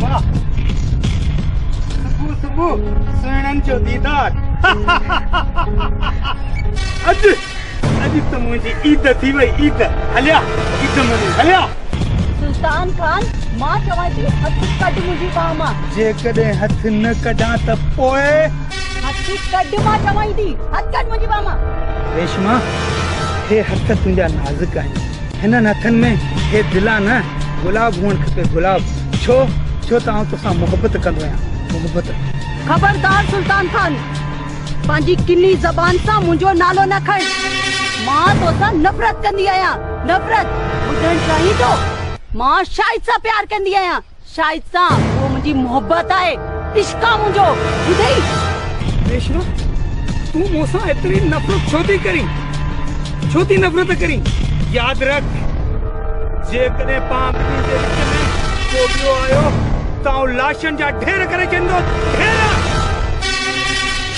वाह सुबह सुबह सुणन जो दीदार अज अज तो मुझे ईद थी वही ईद हलिया ईद मनी हलिया सुल्तान खान मां चवां थी हथ कढ मुंहिंजी बाह मां जे कॾहिं हथ न कढां त पोइ हथ कढ मां चवां थी हथ कढ मुंहिंजी बाह मां रेशमा हे हथ तुंहिंजा नाज़ुक आहिनि हिननि हथनि में हे दिला न गुलाब हुअण खपे गुलाब छो छो त आउं तोसां मोहबत कंदो आहियां मोहबत खबरदार सुल्तान खान पंहिंजी किनी ज़बान सां मुंहिंजो नालो न खण मां तोसां नफ़रत कंदी आहियां नफ़रत ॿुधण चाहीं थो मां शाहिद सां प्यार कंदी आहियां शाहिद सां उहो मुंहिंजी मोहबत आहे इश्क आहे मुंहिंजो ॿुधई रेशमा तूं मूंसां एतिरी नफ़रत छो थी नफ़रत करी यादि रख जेकॾहिं पां ॿिन्ही जे विच में को ॿियो आयो त आउं लाशनि जा ढेर करे चवंदो ढेर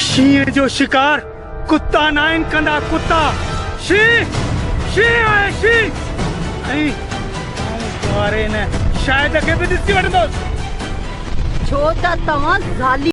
शींहं जो शिकार कुत्ता न आहिनि कंदा कुत्ता शींहं आहे शींहं ऐं वारे न शायदि खे बि ॾिसी वठंदुसि छो त तव्हां ज़ाली